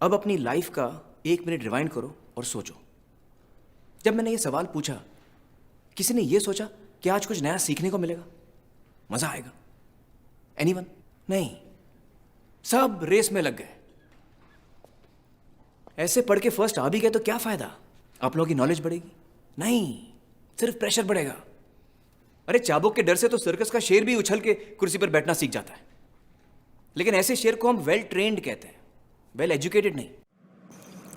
अब अपनी लाइफ का 1 मिनट रिवाइंड करो और सोचो। जब मैंने ये सवाल पूछा, किसी ने ये सोचा कि आज कुछ नया सीखने को मिलेगा, मजा आएगा? एनीवन? नहीं, सब रेस में लग गए। ऐसे पढ़ के फर्स्ट आ भी गए तो क्या फायदा? आप लोगों की नॉलेज बढ़ेगी? नहीं, सिर्फ प्रेशर बढ़ेगा। अरे चाबुक के डर से तो सर्कस का शेर भी उछल के कुर्सी पर बैठना सीख जाता है, लेकिन ऐसे शेर को हम वेल ट्रेन्ड कहते हैं, वेल एजुकेटेड नहीं।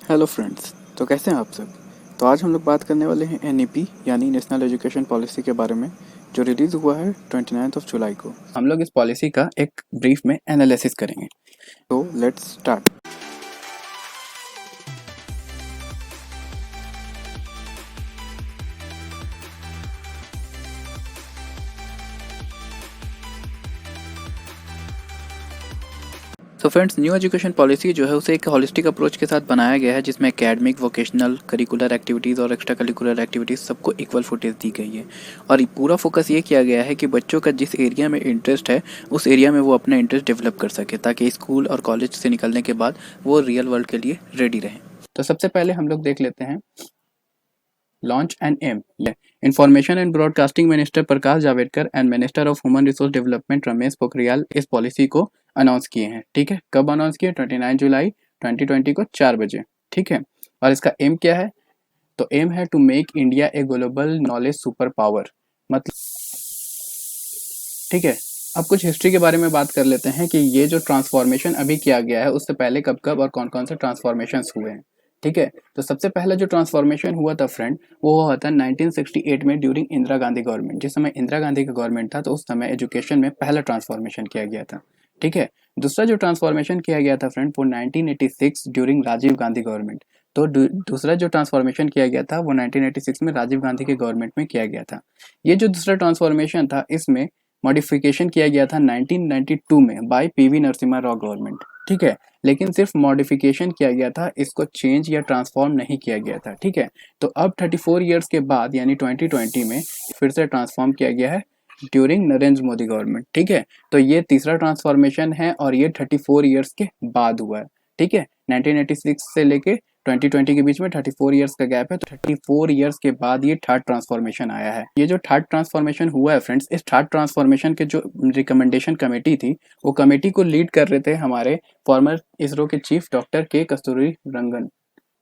हेलो फ्रेंड्स, तो कैसे हैं आप सब। तो आज हम लोग बात करने वाले हैं एनईपी यानी नेशनल एजुकेशन पॉलिसी के बारे में, जो रिलीज़ हुआ है 29 जुलाई को। हम लोग इस पॉलिसी का एक ब्रीफ में एनालिसिस करेंगे। तो लेट्स स्टार्ट। तो फ्रेंड्स, न्यू एजुकेशन पॉलिसी जो है उसे एक होलिस्टिक अप्रोच के साथ बनाया गया है, जिसमें एकेडमिक, वोकेशनल, करिकुलर एक्टिविटीज़ और एक्स्ट्रा करिकुलर एक्टिविटीज़ सबको इक्वल फुटेज दी गई है। और पूरा फोकस ये किया गया है कि बच्चों का जिस एरिया में इंटरेस्ट है उस एरिया में वो अपना इंटरेस्ट डेवलप कर सके, ताकि स्कूल और कॉलेज से निकलने के बाद वो रियल वर्ल्ड के लिए रेडी रहें। तो सबसे पहले हम लोग देख लेते हैं launch and aim. Information and broadcasting minister Prakash Javadekar and minister of human resource development Ramesh Pokhriyal इस पॉलिसी को अनाउंस किए हैं। ठीक है, कब अनाउंस किए? 29 जुलाई 2020 को 4 बजे। ठीक है, और इसका एम क्या है? तो एम है to make India a global knowledge super power. मतलब ठीक है, अब कुछ हिस्ट्री के बारे में बात कर लेते हैं कि ये जो ट्रांसफॉर्मेशन अभी किया गया है उससे पहले कब कब और कौन कौन से ट्रांसफॉर्मेशन हुए हैं। ठीक है, तो सबसे पहला जो ट्रांसफॉर्मेशन हुआ था फ्रेंड, वो हुआ था 1968 में ड्यूरिंग इंदिरा गांधी गवर्नमेंट। जिस समय इंदिरा गांधी का गवर्नमेंट था तो उस समय एजुकेशन में पहला ट्रांसफॉर्मेशन किया गया था। ठीक है, दूसरा जो ट्रांसफॉर्मेशन किया गया था फ्रेंड वो 1986 ड्यूरिंग राजीव गांधी गवर्नमेंट। तो दूसरा जो ट्रांसफॉर्मेशन किया गया था वो 1986 में राजीव गांधी के गवर्नमेंट में किया गया था। ये जो दूसरा ट्रांसफॉर्मेशन था इसमें मॉडिफिकेशन किया गया था 1992 में bye PV Narasimha Rao government. ठीक है, लेकिन सिर्फ मॉडिफिकेशन किया गया था, इसको चेंज या ट्रांसफॉर्म नहीं किया गया था। ठीक है, तो अब 34 इयर्स के बाद यानी 2020 में फिर से ट्रांसफॉर्म किया गया है ड्यूरिंग नरेंद्र मोदी गवर्नमेंट। ठीक है, तो ये तीसरा ट्रांसफॉर्मेशन है और ये 34 इयर्स के बाद हुआ है। ठीक है, 1986 से लेके 2020 के बीच में 34 इयर्स का गैप है, तो 34 इयर्स के बाद ये थर्ड ट्रांसफॉर्मेशन आया है। ये जो थर्ड ट्रांसफॉर्मेशन हुआ है फ्रेंड्स, इस थर्ड ट्रांसफॉर्मेशन के जो रिकमेंडेशन कमेटी थी, वो कमेटी को लीड कर रहे थे हमारे फॉर्मर इसरो के चीफ डॉक्टर के कस्तूरी रंगन।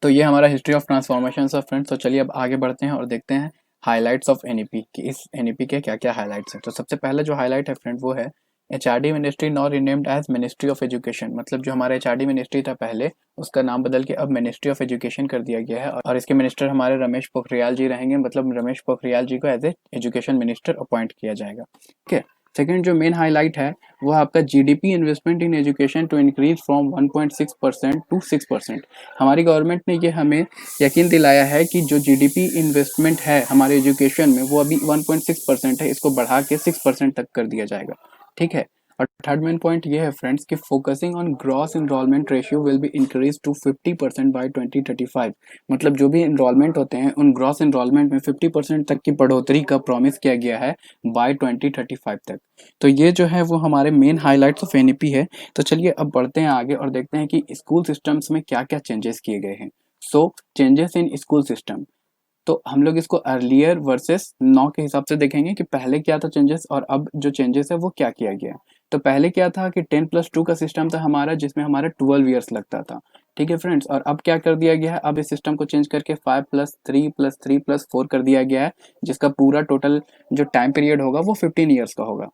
तो ये हमारा history of transformation of friends. तो चलिए अब आगे बढ़ते हैं और देखते हैं हाइलाइट्स ऑफ एनईपी कि इस एनईपी के क्या क्या हाइलाइट्स हैं। तो सबसे पहले जो हाईलाइट है फ्रेंड वो है HRD ministry not renamed as ministry of education. मतलब जो हमारा एचआरडी मिनिस्ट्री था पहले, उसका नाम बदल के अब मिनिस्ट्री ऑफ एजुकेशन कर दिया गया है और इसके मिनिस्टर हमारे रमेश पोखरियाल जी रहेंगे। मतलब रमेश पोखरियाल जी को as a education minister appoint किया जाएगा। ठीक है, सेकेंड जो मेन हाईलाइट है वो आपका GDP investment in education to increase from 1.6% to 6%। हमारी गवर्नमेंट ने ये हमें यकीन दिलाया है कि जो जीडीपी इन्वेस्टमेंट है हमारे एजुकेशन में वो अभी 1.6% है, इसको बढ़ा के 6% तक कर दिया जाएगा। ठीक है, और थर्ड मेन पॉइंट ये है फ्रेंड्स कि focusing on gross enrollment ratio will be increase to 50% by 2035। मतलब जो भी इनरोलमेंट होते हैं उन ग्रॉस इनरोलमेंट में 50% तक की बढ़ोतरी का प्रॉमिस किया गया है बाय 2035 तक। तो ये जो है वो हमारे मेन हाइलाइट्स ऑफ एनईपी है। तो चलिए अब बढ़ते हैं आगे और देखते हैं कि स्कूल सिस्टम्स में क्या क्या चेंजेस किए गए हैं। सो चेंजेस इन स्कूल सिस्टम, तो हम लोग इसको अर्लियर वर्सेस नाउ के हिसाब से देखेंगे कि पहले क्या था चेंजेस और अब जो चेंजेस है वो क्या किया गया है। तो पहले क्या था कि 10+2 का सिस्टम था हमारा, जिसमें हमारा 12 ईयर्स लगता था। ठीक है फ्रेंड्स, और अब क्या कर दिया गया है, अब इस सिस्टम को चेंज करके 5+3+3+4 कर दिया गया है, जिसका पूरा टोटल जो टाइम पीरियड होगा वो 15 ईयर्स का होगा।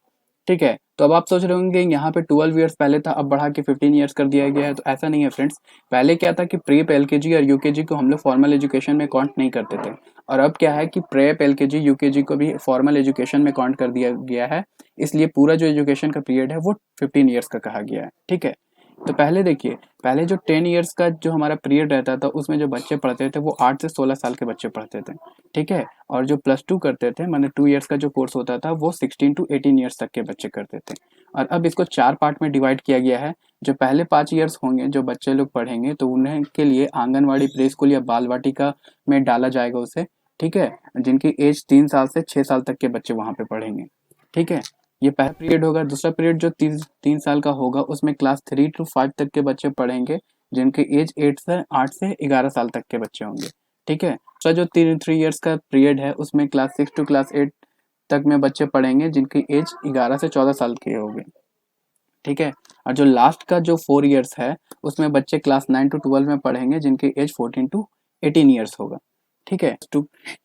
ठीक है, तो अब आप सोच रहे होंगे यहाँ पे 12 ईयर्स पहले था, अब बढ़ा के 15 ईयर्स कर दिया गया है। तो ऐसा नहीं है फ्रेंड्स, पहले क्या था कि प्रीप एलकेजी और यूकेजी को हम लोग फॉर्मल एजुकेशन में काउंट नहीं करते थे, और अब क्या है कि प्रेप एलकेजी यूकेजी को भी फॉर्मल एजुकेशन में काउंट कर दिया गया है। इसलिए पूरा जो एजुकेशन का पीरियड है वो 15 ईयर्स का कहा गया है। ठीक है, तो पहले देखिए, पहले जो 10 ईयर्स का जो हमारा पीरियड रहता था उसमें जो बच्चे पढ़ते थे वो 8 से 16 साल के बच्चे पढ़ते थे। ठीक है, और जो +2 करते थे, माने 2 ईयर्स का जो कोर्स होता था वो 16 टू 18 ईयर्स तक के बच्चे करते थे। और अब इसको 4 पार्ट में डिवाइड किया गया है। जो पहले 5 ईयर्स होंगे जो बच्चे लोग पढ़ेंगे तो उन्हें के लिए आंगनवाड़ी, प्ले स्कूल या बाल वाटिका में डाला जाएगा उसे। ठीक है, जिनकी एज 3 साल से 6 साल तक के बच्चे वहाँ पे पढ़ेंगे। ठीक है, ये पहला पीरियड होगा। दूसरा पीरियड जो 3 साल का होगा उसमें क्लास 3 to 5 तक के बच्चे पढ़ेंगे, जिनकी एज 8 से 11 साल तक के बच्चे होंगे। ठीक है, तो जो 3 इयर्स का पीरियड है उसमें क्लास 6 टू क्लास 8 तक में बच्चे पढ़ेंगे जिनकी एज 11 से 14 साल की होगी। ठीक है, और जो लास्ट का जो 4 इयर्स है उसमें बच्चे क्लास 9 टू 12 में पढ़ेंगे जिनकी एज 14 टू 18 इयर्स होगा। ठीक है,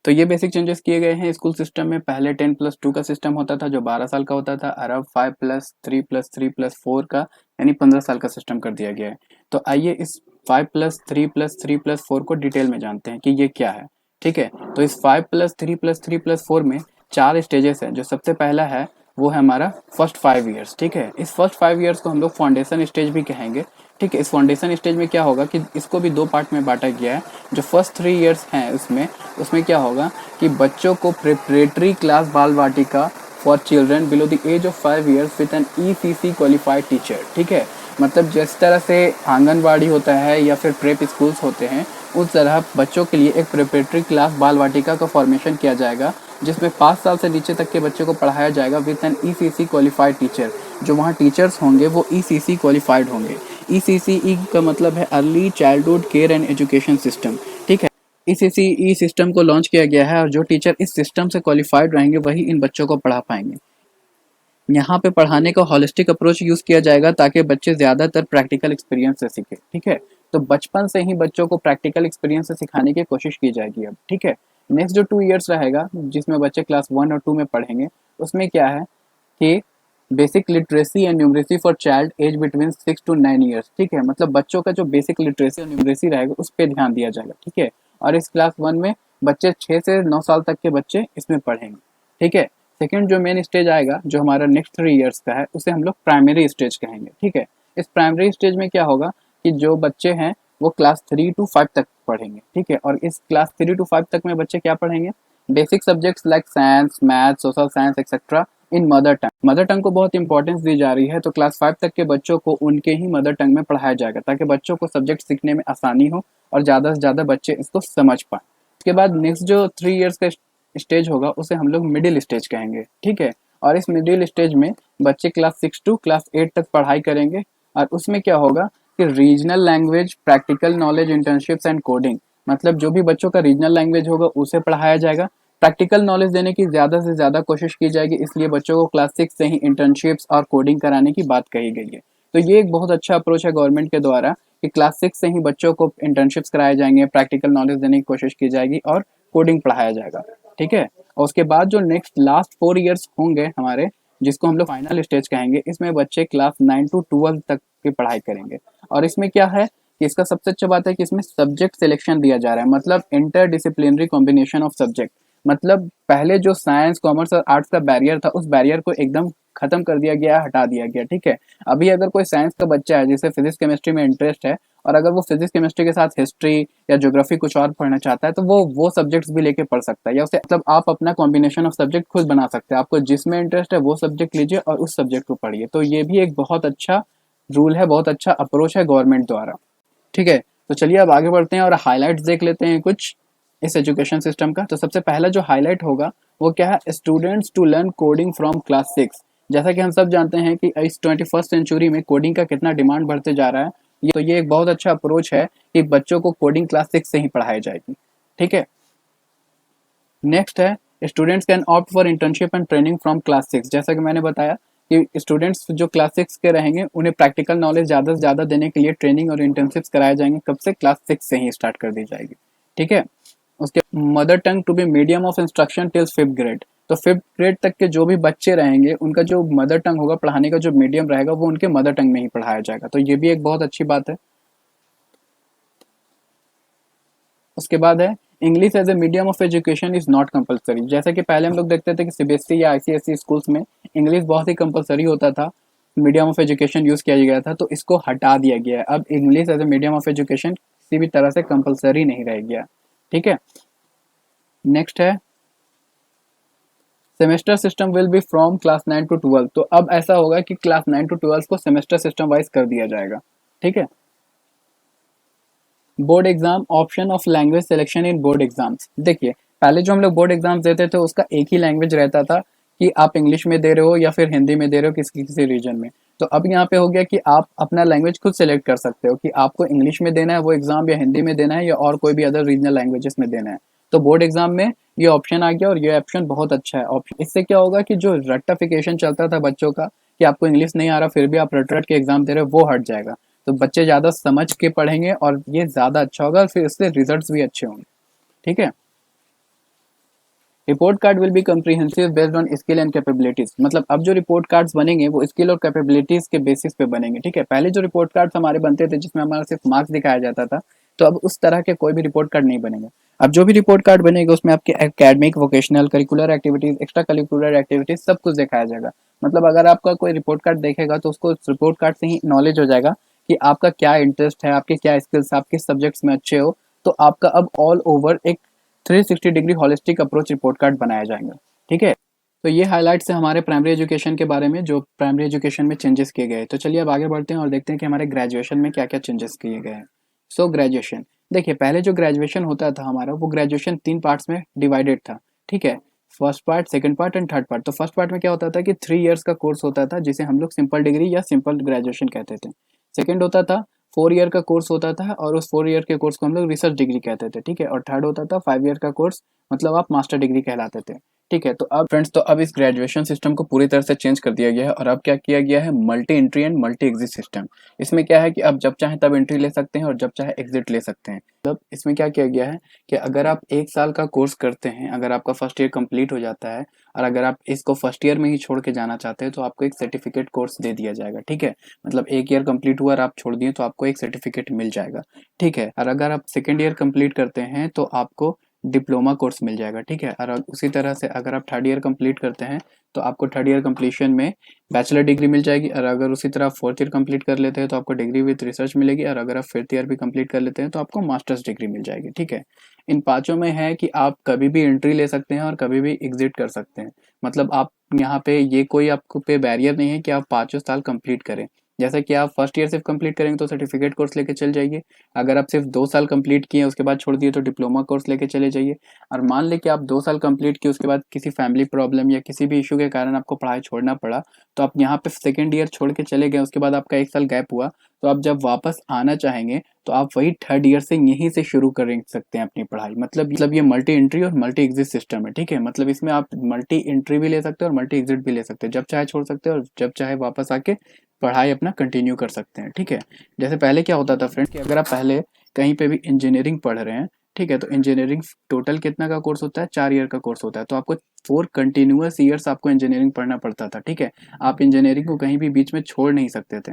तो ये बेसिक चेंजेस किए गए हैं स्कूल सिस्टम में। पहले 10+2 का सिस्टम होता था जो 12 साल का होता था, और अब 5+3+3+4 का यानी 15 साल का सिस्टम कर दिया गया है। तो आइए इस 5+3+3+4 को डिटेल में जानते हैं कि ये क्या है। ठीक है, तो इस 5+3+3+4 में 4 स्टेजेस हैं। जो सबसे पहला है वो है हमारा फर्स्ट 5 इयर्स। ठीक है, इस फर्स्ट 5 इयर्स को हम लोग फाउंडेशन स्टेज भी कहेंगे। ठीक है, इस फाउंडेशन स्टेज में क्या होगा कि इसको भी 2 पार्ट में बांटा गया है। जो फर्स्ट 3 इयर्स हैं उसमें क्या होगा कि बच्चों को preparatory class Bal Vatika for children below the age of 5 years with an ECC qualified teacher. ठीक है, मतलब जिस तरह से आंगनबाड़ी होता है या फिर प्रेप स्कूल्स होते हैं उस तरह बच्चों के लिए एक प्रिपरेटरी क्लास बाल वाटिका का फॉर्मेशन किया जाएगा जिसमें 5 साल से नीचे तक के बच्चों को पढ़ाया जाएगा with an ECC qualified teacher. जो वहाँ टीचर्स होंगे वो ECC क्वालिफाइड होंगे। ECCE का मतलब है early childhood care and education system. ठीक है, ECCE सिस्टम को लॉन्च किया गया है और जो टीचर इस सिस्टम से क्वालिफाइड रहेंगे वही इन बच्चों को पढ़ा पाएंगे। यहाँ पे पढ़ाने का हॉलिस्टिक अप्रोच यूज़ किया जाएगा ताकि बच्चे ज़्यादातर प्रैक्टिकल एक्सपीरियंस से सीखें। ठीक है, तो बचपन से ही बच्चों को प्रैक्टिकल एक्सपीरियंस से सिखाने की कोशिश की जाएगी अब। ठीक है, नेक्स्ट जो 2 इयर्स रहेगा जिसमें बच्चे क्लास 1 और 2 में पढ़ेंगे उसमें क्या है कि basic literacy and numeracy for child age between 6 to 9 years. ठीक है, मतलब बच्चों का जो बेसिक लिटरेसी और न्यूमरेसी रहेगा उस पर ध्यान दिया जाएगा। ठीक है, और इस क्लास 1 में बच्चे 6 से 9 साल तक के बच्चे इसमें पढ़ेंगे। ठीक है, सेकेंड जो मेन स्टेज आएगा जो हमारा नेक्स्ट 3 इयर्स का है उसे हम लोग प्राइमरी स्टेज कहेंगे। ठीक है, इस प्राइमरी स्टेज में क्या होगा कि जो बच्चे हैं वो क्लास 3 to 5 तक पढ़ेंगे। ठीक है, और इस क्लास 3 to 5 तक में बच्चे क्या पढ़ेंगे, basic subjects like science, math, social science etcetera in mother tongue. Mother tongue को बहुत इंपॉर्टेंस दी जा रही है, तो क्लास 5 तक के बच्चों को उनके ही मदर टंग में पढ़ाया जाएगा ताकि बच्चों को सब्जेक्ट सीखने में आसानी हो और ज़्यादा से ज़्यादा बच्चे इसको समझ पाएँ। उसके बाद नेक्स्ट जो 3 इयर्स का स्टेज होगा उसे हम लोग मिडिल स्टेज कहेंगे। ठीक है, और इस मिडिल स्टेज में बच्चे क्लास 6 टू क्लास 8 तक पढ़ाई करेंगे और उसमें क्या होगा कि regional language, practical knowledge, internships and coding, मतलब जो भी बच्चों का रीजनल लैंग्वेज होगा उसे पढ़ाया जाएगा। प्रैक्टिकल नॉलेज देने की ज़्यादा से ज़्यादा कोशिश की जाएगी, इसलिए बच्चों को क्लास 6 से ही इंटर्नशिप्स और कोडिंग कराने की बात कही गई है। तो ये एक बहुत अच्छा अप्रोच है गवर्नमेंट के द्वारा कि क्लास 6 से ही बच्चों को इंटर्नशिप्स कराए जाएंगे, प्रैक्टिकल नॉलेज देने की कोशिश की जाएगी और कोडिंग पढ़ाया जाएगा। ठीक है, और उसके बाद जो नेक्स्ट लास्ट 4 इयर्स होंगे हमारे जिसको हम लोग फाइनल स्टेज कहेंगे, इसमें बच्चे क्लास 9 to 12 तक की पढ़ाई करेंगे। और इसमें क्या है कि इसका सबसे अच्छा बात है कि इसमें सब्जेक्ट सिलेक्शन दिया जा रहा है, मतलब inter disciplinary combination of subject. मतलब पहले जो साइंस, कॉमर्स और आर्ट्स का बैरियर था उस बैरियर को एकदम खत्म कर दिया गया, हटा दिया गया। ठीक है, अभी अगर कोई साइंस का बच्चा है जिसे फिजिक्स केमिस्ट्री में इंटरेस्ट है और अगर वो फिजिक्स केमिस्ट्री के साथ हिस्ट्री या ज्योग्राफी कुछ और पढ़ना चाहता है तो वो सब्जेक्ट्स भी लेके पढ़ सकता है, या उसे मतलब आप अपना कॉम्बिनेशन ऑफ सब्जेक्ट खुद बना सकते हैं। आपको जिसमें इंटरेस्ट है वो सब्जेक्ट लीजिए और उस सब्जेक्ट को पढ़िए। तो ये भी एक बहुत अच्छा रूल है, बहुत अच्छा अप्रोच है गवर्नमेंट द्वारा। ठीक है, तो चलिए अब आगे बढ़ते हैं और हाईलाइट्स देख लेते हैं कुछ इस एजुकेशन सिस्टम का। तो सबसे पहला जो हाईलाइट होगा वो क्या है, students to learn coding from class 6। जैसा कि हम सब जानते हैं कि इस 21st सेंचुरी में कोडिंग का कितना डिमांड बढ़ते जा रहा है, तो ये एक बहुत अच्छा अप्रोच है कि बच्चों को कोडिंग क्लास 6 से ही पढ़ाई जाएगी। ठीक है, नेक्स्ट है students can opt for internship and training from class 6। जैसा कि मैंने बताया कि स्टूडेंट्स जो क्लास 6 के रहेंगे उन्हें प्रैक्टिकल नॉलेज ज़्यादा से ज़्यादा देने के लिए ट्रेनिंग और इंटर्नशिप्स कराए जाएंगे। कब से, क्लास 6 से ही स्टार्ट कर दी जाएगी। ठीक है, उसके mother tongue to be medium of instruction till 5th grade. तो 5th ग्रेड तक के जो भी बच्चे रहेंगे उनका जो मदर टंग होगा, पढ़ाने का जो मीडियम रहेगा वो उनके मदर टंग में ही पढ़ाया जाएगा। तो ये भी एक बहुत अच्छी बात है। उसके बाद है English as a medium of education is not compulsory. जैसे कि पहले हम लोग देखते थे कि सीबीएसई या आईसीएसई स्कूल्स में इंग्लिश बहुत ही कंपलसरी होता था, मीडियम ऑफ एजुकेशन यूज किया गया था, तो इसको हटा दिया गया है। अब English as a medium of education किसी भी तरह से कंपलसरी नहीं रह गया। ठीक है, नेक्स्ट है semester system will be from class 9 to 12। तो अब ऐसा होगा कि क्लास 9 to 12 को सेमेस्टर सिस्टम वाइज कर दिया जाएगा। ठीक है, board exam, option of language selection in board exams. देखिए पहले जो हम लोग बोर्ड एग्जाम्स देते थे उसका एक ही लैंग्वेज रहता था कि आप इंग्लिश में दे रहे हो या फिर हिंदी में दे रहे हो किसी किसी रीजन में। तो अब यहाँ पे हो गया कि आप अपना लैंग्वेज खुद सेलेक्ट कर सकते हो कि आपको इंग्लिश में देना है वो एग्जाम, या हिंदी में देना है, या और कोई भी अदर रीजनल लैंग्वेजेस में देना है। तो बोर्ड एग्जाम में ये ऑप्शन आ गया, और ये ऑप्शन बहुत अच्छा है ऑप्शन। इससे क्या होगा कि जो रट्टाफिकेशन चलता था बच्चों का कि आपको इंग्लिश नहीं आ रहा फिर भी आप रट रट के एग्जाम दे रहे हो, वो हट जाएगा। तो बच्चे ज़्यादा समझ के पढ़ेंगे और ये ज़्यादा अच्छा होगा, और फिर इससे रिजल्ट्स भी अच्छे होंगे। ठीक है। Report card will be comprehensive based on skill and capabilities. मतलब अब जो रिपोर्ट कार्ड्स बनेंगे वो स्किल और कैपेबिलिटीज के बेसिस पे बनेंगे। ठीक है। पहले जो रिपोर्ट कार्ड्स हमारे बनते थे जिसमें हमारा सिर्फ मार्क्स दिखाया जाता था, तो अब उस तरह के कोई भी रिपोर्ट कार्ड नहीं बनेगा। अब जो भी रिपोर्ट कार्ड बनेगा उसमें आपके academic, vocational, curricular activities, extra curricular activities सब कुछ दिखाया जाएगा। मतलब अगर आपका कोई रिपोर्ट कार्ड देखेगा तो उसको रिपोर्ट कार्ड से ही नॉलेज हो जाएगा कि आपका क्या इंटरेस्ट है, आपके क्या स्किल्स, आप किस सब्जेक्ट्स में अच्छे हो। तो आपका अब ऑल ओवर एक 360 degree holistic approach report card बनाया जाएगा। ठीक है। तो ये हाइलाइट्स है हमारे प्राइमरी एजुकेशन के बारे में, जो प्राइमरी एजुकेशन में चेंजेस किए गए। तो चलिए अब आगे बढ़ते हैं और देखते हैं कि हमारे ग्रेजुएशन में क्या क्या चेंजेस किए गए हैं। सो ग्रेजुएशन, देखिए पहले जो ग्रेजुएशन होता था हमारा, वो ग्रेजुएशन 3 पार्ट्स में डिवाइडेड था। ठीक है। First part, second part and third part. तो फर्स्ट पार्ट में क्या होता था कि 3 इयर्स का कोर्स होता था जिसे हम लोग सिंपल डिग्री या सिंपल ग्रेजुएशन कहते थे। सेकंड होता था 4 ईयर का कोर्स होता था, और उस 4 ईयर के कोर्स को हम लोग रिसर्च डिग्री कहते थे। ठीक है। और थर्ड होता था 5 ईयर का कोर्स, मतलब आप मास्टर डिग्री कहलाते थे। ठीक है। तो अब फ्रेंड्स, तो अब इस ग्रेजुएशन सिस्टम को पूरी तरह से चेंज कर दिया गया है, और अब क्या किया गया है, multi entry and multi exit system. इसमें क्या है कि आप जब चाहे तब एंट्री ले सकते हैं और जब चाहे एग्जिट ले सकते हैं। मतलब इसमें क्या किया गया है कि अगर आप 1 साल का कोर्स करते हैं, अगर आपका फर्स्ट ईयर कंप्लीट हो जाता है, और अगर आप इसको फर्स्ट ईयर में ही छोड़ के जाना चाहते हैं तो आपको एक सर्टिफिकेट कोर्स दे दिया जाएगा। ठीक है। मतलब 1 ईयर कंप्लीट हुआ और आप छोड़ दिए तो आपको एक सर्टिफिकेट मिल जाएगा। ठीक है। और अगर आप सेकेंड ईयर कंप्लीट करते हैं तो आपको डिप्लोमा कोर्स मिल जाएगा। ठीक है। और उसी तरह से अगर आप थर्ड ईयर कंप्लीट करते हैं तो आपको थर्ड ईयर कंप्लीशन में बैचलर डिग्री मिल जाएगी, और अगर उसी तरह फोर्थ ईयर कंप्लीट कर लेते हैं तो आपको डिग्री विद रिसर्च मिलेगी, और अगर आप फिफ्थ ईयर भी कंप्लीट कर लेते हैं तो आपको मास्टर्स डिग्री मिल जाएगी। ठीक है। इन पांचों में है कि आप कभी भी एंट्री ले सकते हैं और कभी भी एग्जिट कर सकते हैं। मतलब आप यहाँ पे ये कोई आपको पे बैरियर नहीं है कि आप पाँचों साल कंप्लीट करें। जैसे कि आप फर्स्ट ईयर सिर्फ कंप्लीट करेंगे तो सर्टिफिकेट कोर्स लेके चल जाइए। अगर आप सिर्फ 2 साल कंप्लीट किए उसके बाद छोड़ दिए तो डिप्लोमा कोर्स लेके चले जाइए। और मान लें कि आप 2 साल कंप्लीट किए उसके बाद किसी फैमिली प्रॉब्लम या किसी भी इशू के कारण आपको पढ़ाई छोड़ना पड़ा, तो आप यहाँ पे सेकेंड ईयर छोड़ के चले गए, उसके बाद आपका 1 साल गैप हुआ, तो आप जब वापस आना चाहेंगे तो आप वही थर्ड ईयर से यहीं से शुरू कर सकते हैं अपनी पढ़ाई। मतलब ये मल्टी एंट्री और मल्टी एग्जिट सिस्टम है। ठीक है। मतलब इसमें आप मल्टी एंट्री भी ले सकते हैं और मल्टी एग्जिट भी ले सकते हैं, जब चाहे छोड़ सकते हैं और जब चाहे वापस आके पढ़ाई अपना कंटिन्यू कर सकते हैं। ठीक है। जैसे पहले क्या होता था फ्रेंड कि अगर आप पहले कहीं पे भी इंजीनियरिंग पढ़ रहे हैं, ठीक है, तो इंजीनियरिंग टोटल कितना का कोर्स होता है, 4 ईयर का कोर्स होता है। तो आपको 4 कंटिन्यूअस ईयर्स आपको इंजीनियरिंग पढ़ना पड़ता था। ठीक है। आप इंजीनियरिंग को कहीं भी बीच में छोड़ नहीं सकते थे।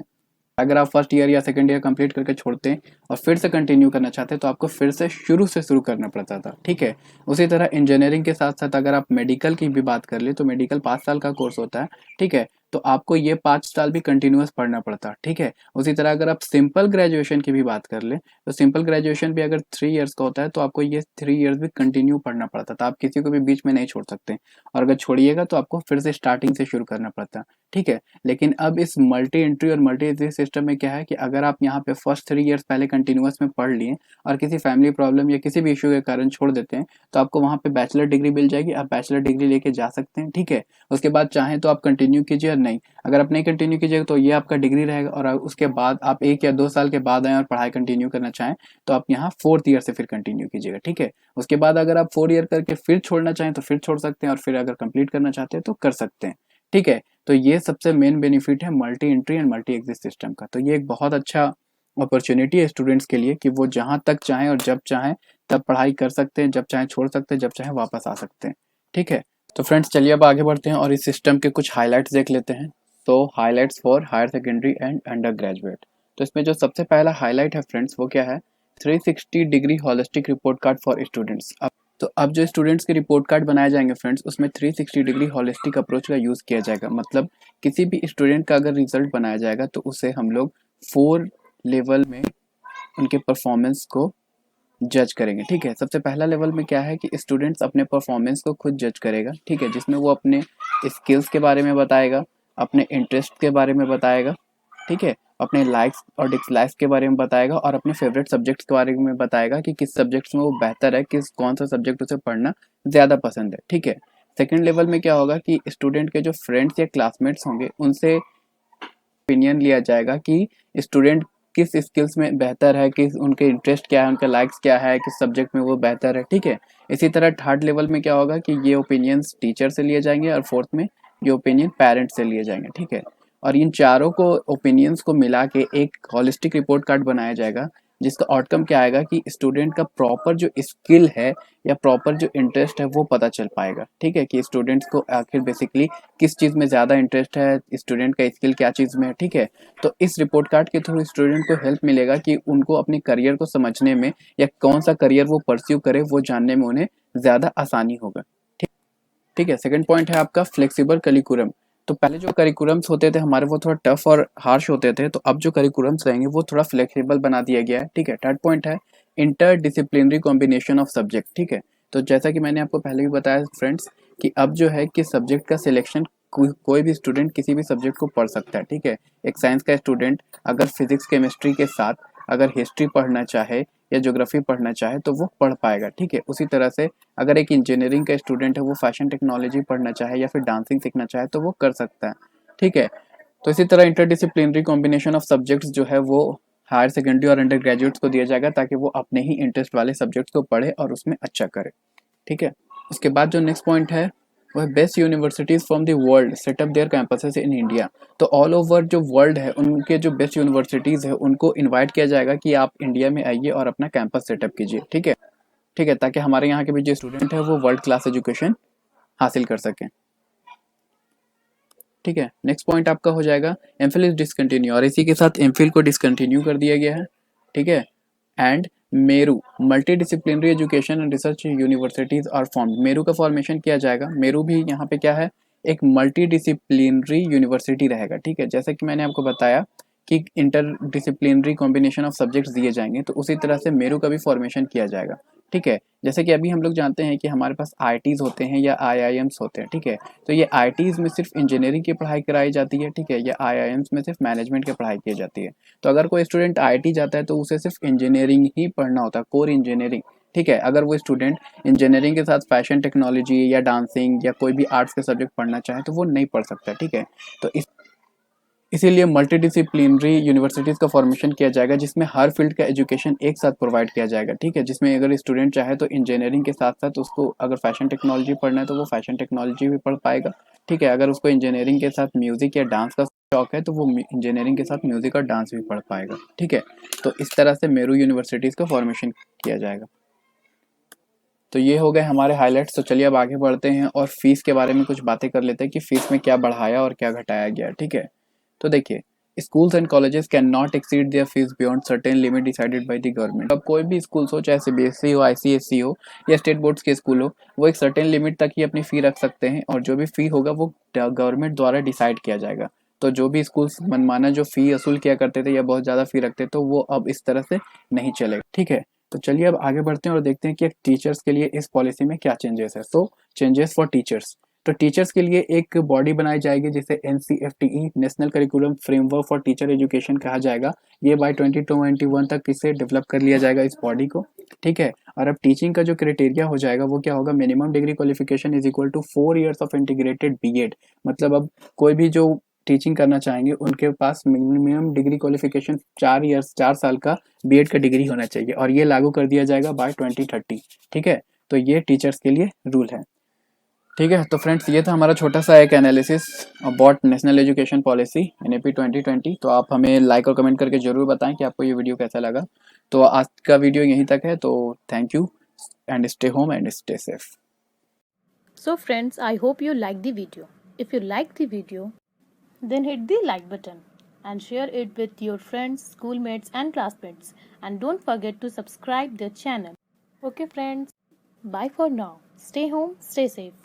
अगर आप फर्स्ट ईयर या सेकंड ईयर कंप्लीट करके छोड़ते हैं और फिर से कंटिन्यू करना चाहते हैं तो आपको फिर से शुरू करना पड़ता था। ठीक है। उसी तरह इंजीनियरिंग के साथ साथ अगर आप मेडिकल की भी बात कर ले तो मेडिकल 5 साल का कोर्स होता है। ठीक है। तो आपको ये 5 साल भी कंटिन्यूअस पढ़ना पड़ता है। ठीक है। उसी तरह अगर आप सिंपल ग्रेजुएशन की भी बात कर ले तो सिंपल ग्रेजुएशन भी अगर 3 ईयर्स का होता है तो आपको ये 3 ईयर्स भी कंटिन्यू पढ़ना पड़ता था। आप किसी को भी बीच में नहीं छोड़ सकते, और अगर छोड़िएगा तो आपको फिर से स्टार्टिंग से शुरू करना पड़ता है। ठीक है। लेकिन अब इस मल्टी एंट्री और मल्टी एग्जिट सिस्टम में क्या है कि अगर आप यहाँ पे फर्स्ट 3 इयर्स पहले कंटिन्यूअस में पढ़ लिए और किसी फैमिली प्रॉब्लम या किसी भी इशू के कारण छोड़ देते हैं तो आपको वहाँ पे बैचलर डिग्री मिल जाएगी, आप बैचलर डिग्री लेके जा सकते हैं। ठीक है। उसके बाद चाहें तो आप कंटिन्यू कीजिए, और नहीं अगर आप नहीं कंटिन्यू कीजिएगा तो ये आपका डिग्री रहेगा, और उसके बाद आप 1 या 2 साल के बाद आए और पढ़ाई कंटिन्यू करना चाहें तो आप यहाँ फोर्थ ईयर से फिर कंटिन्यू कीजिएगा। ठीक है। उसके बाद अगर आप 4 ईयर करके फिर छोड़ना चाहें तो फिर छोड़ सकते हैं, और फिर अगर कंप्लीट करना चाहते हैं तो कर सकते हैं। ठीक है। तो ये सबसे मेन बेनिफिट है multi entry and multi exit system का। तो ये एक बहुत अच्छा अपॉर्चुनिटी है स्टूडेंट्स के लिए कि वो जहाँ तक चाहें और जब चाहें तब पढ़ाई कर सकते हैं, जब चाहें छोड़ सकते हैं, जब चाहें वापस आ सकते हैं। ठीक है। तो फ्रेंड्स चलिए अब आगे बढ़ते हैं और इस सिस्टम के कुछ हाईलाइट्स देख लेते हैं। तो highlights for higher secondary and undergraduate. तो इसमें जो सबसे पहला हाईलाइट है फ्रेंड्स वो क्या है, 360 degree holistic report card for students. तो अब जो स्टूडेंट्स के रिपोर्ट कार्ड बनाए जाएंगे फ्रेंड्स उसमें 360 डिग्री होलिस्टिक अप्रोच का यूज़ किया जाएगा। मतलब किसी भी स्टूडेंट का अगर रिजल्ट बनाया जाएगा तो उसे हम लोग 4 लेवल में उनके परफॉर्मेंस को जज करेंगे। ठीक है। सबसे पहला लेवल में क्या है कि स्टूडेंट्स अपने परफॉर्मेंस को खुद जज करेगा। ठीक है। जिसमें वो अपने स्किल्स के बारे में बताएगा, अपने इंटरेस्ट के बारे में बताएगा, ठीक है, अपने लाइक्स और डिसलाइक्स के बारे में बताएगा, और अपने फेवरेट सब्जेक्ट्स के बारे में बताएगा कि किस सब्जेक्ट्स में वो बेहतर है, कौन सा सब्जेक्ट उसे पढ़ना ज़्यादा पसंद है। ठीक है। सेकंड लेवल में क्या होगा कि स्टूडेंट के जो फ्रेंड्स या क्लासमेट्स होंगे उनसे ओपिनियन लिया जाएगा कि स्टूडेंट किस स्किल्स में बेहतर है, किस उनके इंटरेस्ट क्या है, उनका लाइक्स क्या है, किस सब्जेक्ट में वो बेहतर है, ठीक है। इसी तरह थर्ड लेवल में क्या होगा कि ये ओपिनियंस टीचर से लिए जाएंगे और फोर्थ में ये ओपिनियन पेरेंट्स से लिए जाएंगे, ठीक है। और इन चारों को ओपिनियंस को मिला के एक हॉलिस्टिक रिपोर्ट कार्ड बनाया जाएगा, जिसका आउटकम क्या आएगा कि स्टूडेंट का प्रॉपर जो स्किल है या प्रॉपर जो इंटरेस्ट है वो पता चल पाएगा, ठीक है, कि स्टूडेंट्स को आखिर बेसिकली किस चीज़ में ज़्यादा इंटरेस्ट है, स्टूडेंट का स्किल क्या चीज़ में है, ठीक है। तो इस रिपोर्ट कार्ड के थ्रू स्टूडेंट को हेल्प मिलेगा कि उनको अपने करियर को समझने में या कौन सा करियर वो परस्यू करे वो जानने में उन्हें ज़्यादा आसानी होगा, ठीक ठीक है। सेकंड पॉइंट है आपका फ्लेक्सिबल करिकुलम। तो पहले जो करिकुलम्स होते थे हमारे वो थोड़ा टफ और हार्श होते थे, तो अब जो करिकुलम्स रहेंगे वो थोड़ा फ्लेक्सिबल बना दिया गया है, ठीक है। थर्ड पॉइंट है inter disciplinary combination of subject, ठीक है। तो जैसा कि मैंने आपको पहले भी बताया फ्रेंड्स कि अब जो है कि सब्जेक्ट का सिलेक्शन कोई भी स्टूडेंट किसी भी सब्जेक्ट को पढ़ सकता है, ठीक है। एक साइंस का स्टूडेंट अगर फिजिक्स केमिस्ट्री के साथ अगर हिस्ट्री पढ़ना चाहे या ज्योग्राफी पढ़ना चाहे तो वो पढ़ पाएगा, ठीक है। उसी तरह से अगर एक इंजीनियरिंग का स्टूडेंट है वो फैशन टेक्नोलॉजी पढ़ना चाहे या फिर डांसिंग सीखना चाहे तो वो कर सकता है, ठीक है। तो इसी तरह इंटरडिसिप्लिनरी कॉम्बिनेशन ऑफ सब्जेक्ट्स जो है वो हायर सेकेंडरी और अंडर ग्रेजुएट्स को दिया जाएगा ताकि वो अपने ही इंटरेस्ट वाले सब्जेक्ट्स को पढ़े और उसमें अच्छा करे, ठीक है। उसके बाद जो नेक्स्ट पॉइंट है वो है best universities from the world set up their campuses in India. तो ऑल ओवर जो वर्ल्ड है उनके जो बेस्ट यूनिवर्सिटीज़ है उनको इनवाइट किया जाएगा कि आप इंडिया में आइए और अपना कैंपस सेटअप कीजिए, ठीक है, ठीक है, ताकि हमारे यहाँ के भी जो स्टूडेंट है वो वर्ल्ड क्लास एजुकेशन हासिल कर सकें, ठीक है। नेक्स्ट पॉइंट आपका हो जाएगा एमफिल इज डिसकंटिन्यू, और इसी के साथ एमफिल को डिसकंटिन्यू कर दिया गया है, ठीक है। And MERU multidisciplinary education and research universities are form, MERU का फॉर्मेशन किया जाएगा। मेरू भी यहाँ पे क्या है, एक मल्टी डिसिप्लिनरी यूनिवर्सिटी रहेगा, ठीक है। जैसे कि मैंने आपको बताया कि inter disciplinary combination of subjects दिए जाएंगे, तो उसी तरह से मेरू का भी फॉर्मेशन किया जाएगा, ठीक है। जैसे कि अभी हम लोग जानते हैं कि हमारे पास आईटीज़ होते हैं या आईआईएम्स होते हैं, ठीक है। तो ये आईटीज़ में सिर्फ इंजीनियरिंग की पढ़ाई कराई जाती है, ठीक है, या आईआईएम्स में सिर्फ मैनेजमेंट की पढ़ाई की जाती है। तो अगर कोई स्टूडेंट आईटी जाता है तो उसे सिर्फ इंजीनियरिंग ही पढ़ना होता है, कोर इंजीनियरिंग, ठीक है। अगर वो स्टूडेंट इंजीनियरिंग के साथ फैशन टेक्नोलॉजी या डांसिंग या कोई भी आर्ट्स के सब्जेक्ट पढ़ना चाहे तो वो नहीं पढ़ सकता, ठीक है। तो इसीलिए मल्टीडिसिप्लिनरी यूनिवर्सिटीज़ का फॉर्मेशन किया जाएगा जिसमें हर फील्ड का एजुकेशन एक साथ प्रोवाइड किया जाएगा, ठीक है। जिसमें अगर स्टूडेंट चाहे तो इंजीनियरिंग के साथ साथ उसको अगर फैशन टेक्नोलॉजी पढ़ना है तो वो फैशन टेक्नोलॉजी भी पढ़ पाएगा, ठीक है। अगर उसको इंजीनियरिंग के साथ म्यूज़िक या डांस का शौक है तो वो इंजीनियरिंग के साथ म्यूज़िक और डांस भी पढ़ पाएगा, ठीक है। तो इस तरह से मेरू यूनिवर्सिटीज़ का फॉर्मेशन किया जाएगा। तो ये हो गए हमारे हाईलाइट्स। तो चलिए अब आगे बढ़ते हैं और फीस के बारे में कुछ बातें कर लेते हैं कि फीस में क्या बढ़ाया और क्या घटाया गया, ठीक है। तो देखिए schools and colleges can not exceed there fees beyond certain limit decided by the government. अब कोई भी स्कूल्स हो चाहे सीबीएसई हो, आईसीएसई हो या स्टेट बोर्ड्स के स्कूल हो, वो एक सर्टेन लिमिट तक ही अपनी फ़ी रख सकते हैं और जो भी फ़ी होगा वो गवर्नमेंट द्वारा डिसाइड किया जाएगा। तो जो भी स्कूल्स मनमाना जो फ़ी वसूल किया करते थे या बहुत ज़्यादा फ़ी रखते तो वो अब इस तरह से नहीं चलेगा, ठीक है। तो चलिए अब आगे बढ़ते हैं और देखते हैं कि टीचर्स के लिए इस पॉलिसी में क्या चेंजेस है। सो चेंजेस फॉर टीचर्स, तो टीचर्स के लिए एक बॉडी बनाई जाएगी जिसे NCFTE national curriculum framework for teacher education कहा जाएगा। ये बाय 2021 तक इसे डेवलप कर लिया जाएगा इस बॉडी को, ठीक है। और अब टीचिंग का जो क्राइटेरिया हो जाएगा वो क्या होगा, minimum degree qualification is equal to 4 years of integrated BEd. मतलब अब कोई भी जो टीचिंग करना चाहेंगे उनके पास मिनिमम डिग्री क्वालिफिकेशन 4 साल का बीएड का डिग्री होना चाहिए और ये लागू कर दिया जाएगा बाय 2030, ठीक है। तो ये टीचर्स के लिए रूल है, ठीक है। तो फ्रेंड्स ये था हमारा छोटा सा एक analysis about national education policy NAP 2020। तो आप हमें लाइक और कमेंट करके ज़रूर बताएं कि आपको ये वीडियो कैसा लगा। तो आज का वीडियो यहीं तक है, तो thank you and stay home and stay safe. So friends, I hope you liked the video. If you liked the video, then hit the like button and share it with your friends, schoolmates and classmates. And don't forget to subscribe the channel. Okay friends, bye for now. Stay home, stay safe.